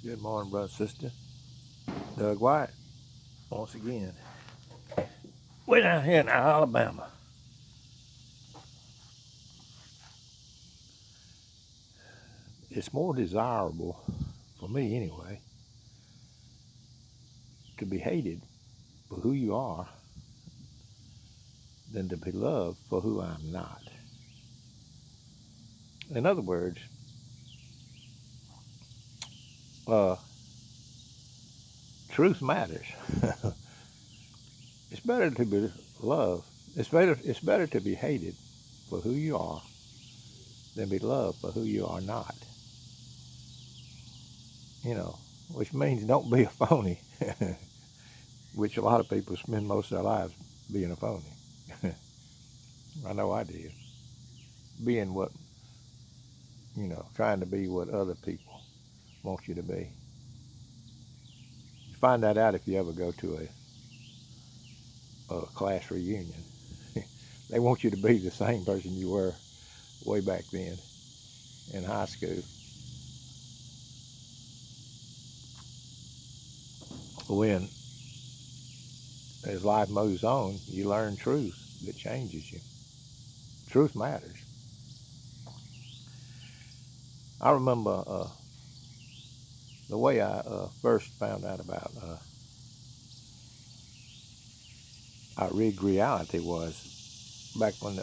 Good morning, brother, sister. Doug White, once again. We're down here in Alabama. It's more desirable, for me anyway, to be hated for who you are than to be loved for who I'm not. In other words, uh, truth matters. It's better to be loved. It's better to be hated for who you are than be loved for who you are not. You know, which means don't be a phony, which a lot of people spend most of their lives being a phony. I know I did. Being what, trying to be what other people want you to be. You find that out if you ever go to a class reunion. They want you to be the same person you were way back then in high school. When, as life moves on, you learn truth that changes you. Truth matters. I remember the way I first found out about our rigged reality was back when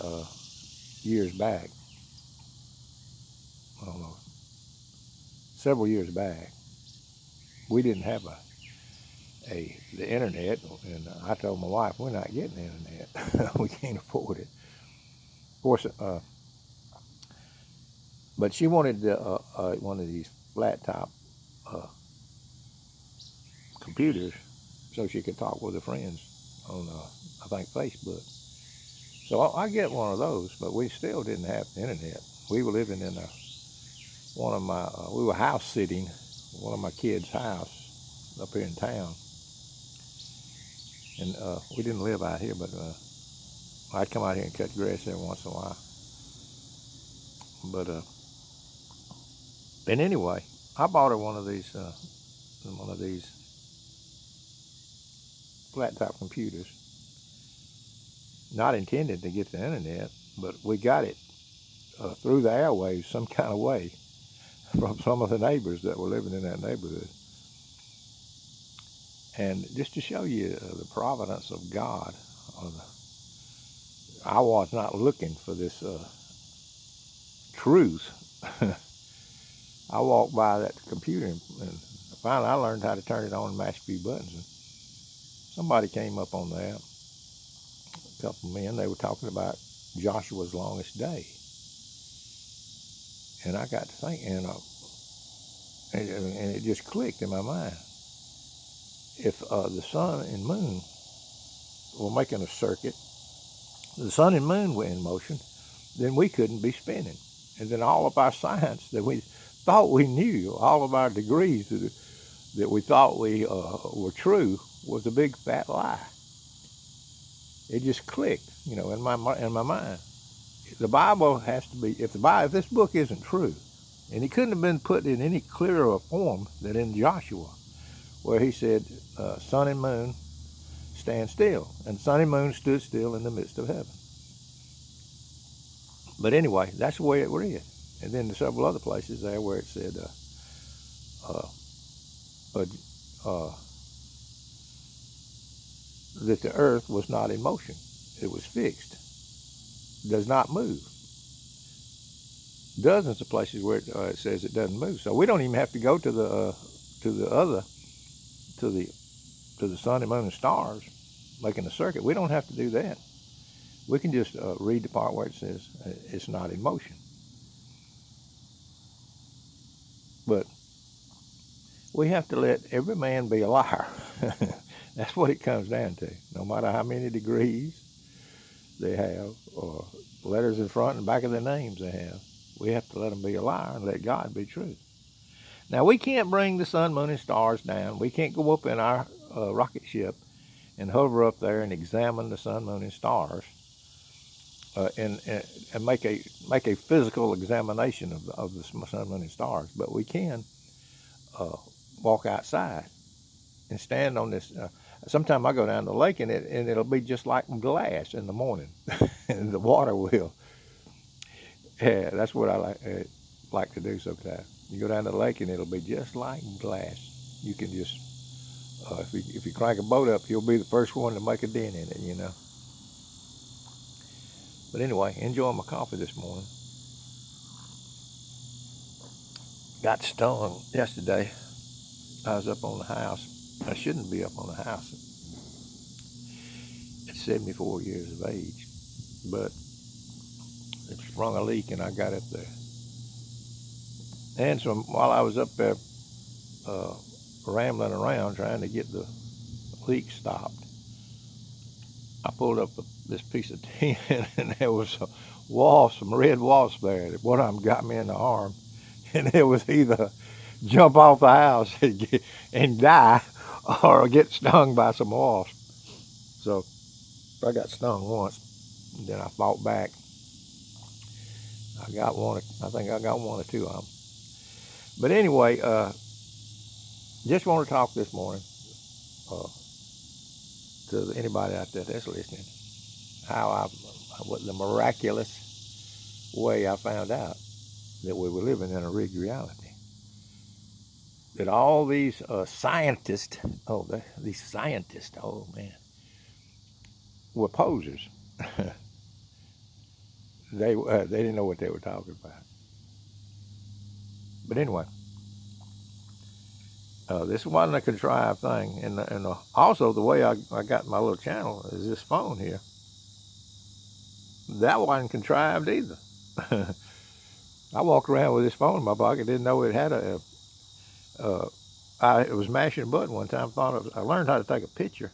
years back, I don't know, several years back, we didn't have the internet, and I told my wife we're not getting the internet. We can't afford it. Of course, but she wanted one of these flat top uh, computers so she could talk with her friends on, I think, Facebook. So I get one of those, but we still didn't have the internet. We were living in we were house sitting one of my kids' house up here in town, and we didn't live out here, but I'd come out here and cut grass every once in a while. But and anyway, I bought her one of these flat top computers, not intended to get the internet, but we got it through the airwaves some kind of way from some of the neighbors that were living in that neighborhood. And just to show you the providence of God, I was not looking for this truth. I walked by that computer and finally I learned how to turn it on and mash a few buttons. And somebody came up on that, a couple of men, they were talking about Joshua's longest day. And I got to thinking, and it just clicked in my mind. If the sun and moon were making a circuit, the sun and moon were in motion, then we couldn't be spinning. And then all of our science that we thought we knew, all of our degrees that we thought we were true, was a big fat lie. It just clicked, in my mind. The Bible has to be. If this book isn't true, and it couldn't have been put in any clearer form than in Joshua, where he said, "Sun and moon, stand still," and sun and moon stood still in the midst of heaven. But anyway, that's the way it read. And then there's several other places there where it said, uh, uh, uh, that the earth was not in motion. It was fixed, does not move. Dozens of places where it says it doesn't move. So we don't even have to go to the other to the to the sun and moon and stars making a circuit. We don't have to do that. We can just read the part where it says it's not in motion. But we have to let every man be a liar. That's what it comes down to. No matter how many degrees they have or letters in front and back of their names they have, we have to let them be a liar and let God be true. Now, we can't bring the sun, moon, and stars down. We can't go up in our rocket ship and hover up there and examine the sun, moon, and stars and make a physical examination of the sun, moon, and stars. But we can walk outside and stand on this. Sometime I go down to the lake and it'll be just like glass in the morning, and the water will. Yeah, that's what I like to do sometimes. You go down to the lake and it'll be just like glass. You can just if you crank a boat up, you'll be the first one to make a dent in it. But anyway, enjoying my coffee this morning. Got stung yesterday. I was up on the house. I shouldn't be up on the house at 74 years of age, but it sprung a leak and I got up there. And so while I was up there rambling around trying to get the leak stopped, I pulled up this piece of tin and there was a wasp, some red wasps there. One of them got me in the arm, and it was either jump off the house and die or get stung by some wasps. So I got stung once, and then I fought back. I think I got one or two of them. But anyway, just want to talk this morning to anybody out there that's listening, what the miraculous way I found out that we were living in a rigged reality. That all these scientists, oh man, were posers. They didn't know what they were talking about. But anyway, this wasn't a contrived thing, and also the way I got my little channel is this phone here. That wasn't contrived either. I walked around with this phone in my pocket, didn't know it had I was mashing a button one time, I learned how to take a picture.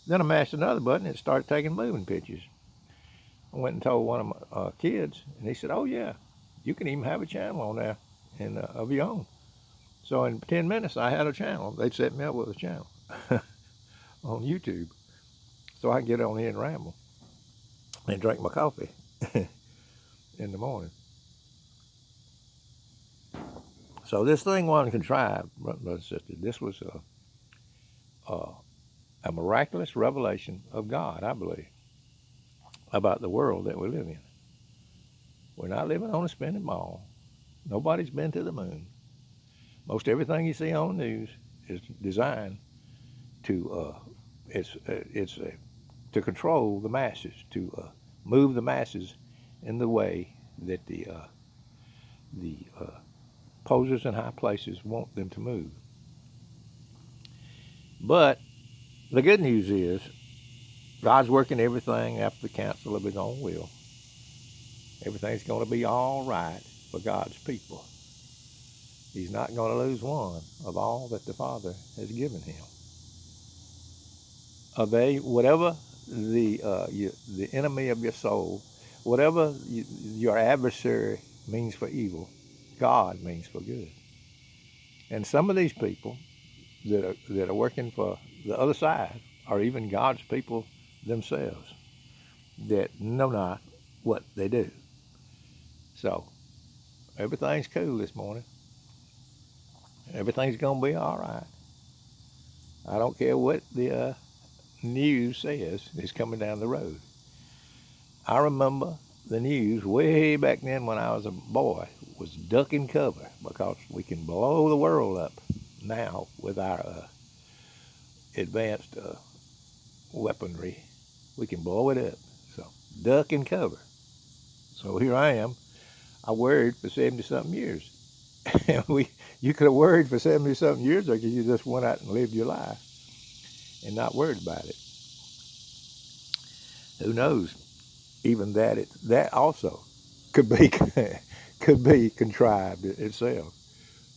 Then I mashed another button and it started taking moving pictures. I went and told one of my kids, and he said, "Oh yeah, you can even have a channel on there and of your own." So in 10 minutes, I had a channel. They'd set me up with a channel on YouTube, so I can get on here and ramble and drink my coffee in the morning. So this thing wasn't contrived, brothers and sisters. This was a miraculous revelation of God, I believe, about the world that we live in. We're not living on a spinning ball. Nobody's been to the moon. Most everything you see on the news is designed to to control the masses, to move the masses in the way that the posers in high places want them to move. But the good news is God's working everything after the counsel of his own will. Everything's going to be all right for God's people. He's not going to lose one of all that the Father has given him. Whatever the enemy of your soul, whatever your adversary means for evil, God means for good. And some of these people that are working for the other side are even God's people themselves that know not what they do. So everything's cool this morning. Everything's going to be all right. I don't care what the news says is coming down the road. I remember the news way back then when I was a boy was duck and cover, because we can blow the world up now with our advanced weaponry. We can blow it up. So duck and cover. So here I am. I worried for 70-something years. You could have worried for 70-something years, or you just went out and lived your life and not worried about it. Who knows? Even that also could be contrived itself.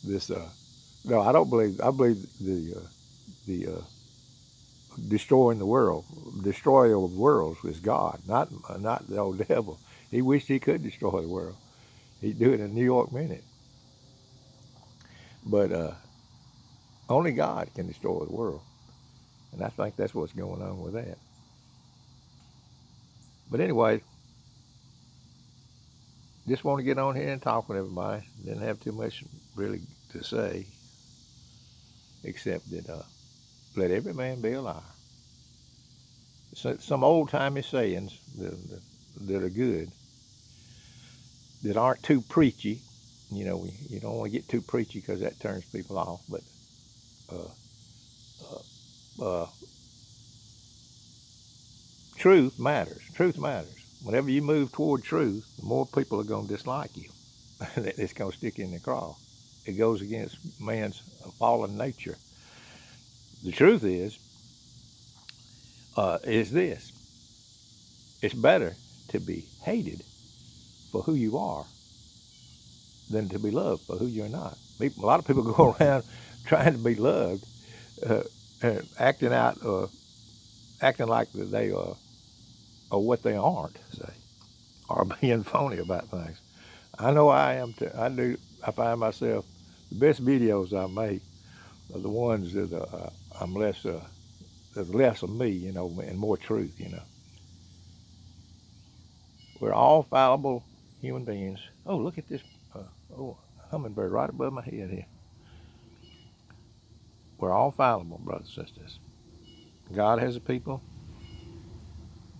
This no, I don't believe. I believe the destroying the world, destroyer of worlds is God, not the old devil. He wished he could destroy the world. He'd do it in a New York minute. But only God can destroy the world, and I think that's what's going on with that. But anyway, just want to get on here and talk with everybody. Didn't have too much really to say. except that let every man be a liar. So, some old-timey sayings that are good, that aren't too preachy. You know, you don't want to get too preachy because that turns people off. But uh, uh, truth matters. Truth matters. Whenever you move toward truth, the more people are going to dislike you. It's going to stick in the craw. It goes against man's fallen nature. The truth is this: it's better to be hated for who you are than to be loved for who you're not. A lot of people go around trying to be loved, uh, acting like they are what they aren't, say, or being phony about things. I know I am. I find myself the best videos I make are the ones that I'm less. There's less of me, you know, and more truth. You know, we're all fallible human beings. Oh, look at this! Oh, hummingbird right above my head here. We're all fallible, brothers and sisters. God has a people.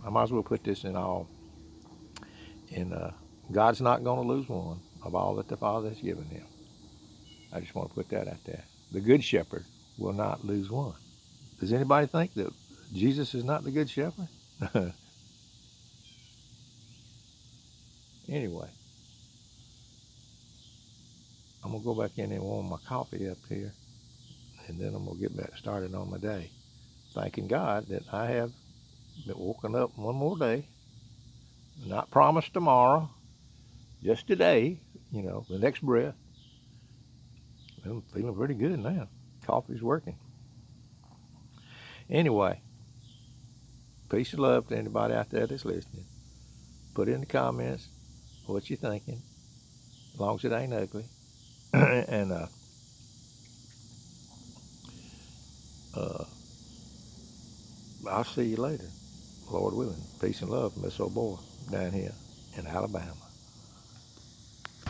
I might as well put this in all. And God's not going to lose one of all that the Father has given him. I just want to put that out there. The Good Shepherd will not lose one. Does anybody think that Jesus is not the Good Shepherd? Anyway, I'm going to go back in and warm my coffee up here, and then I'm going to get back started on my day. Thanking God that I have been woken up one more day. Not promised tomorrow, just today, you know, the next breath. I'm feeling pretty good now. Coffee's working. Anyway, peace and love to anybody out there that's listening. Put in the comments what you're thinking, as long as it ain't ugly. And uh, I'll see you later, Lord willing. Peace and love from this old boy down here in Alabama.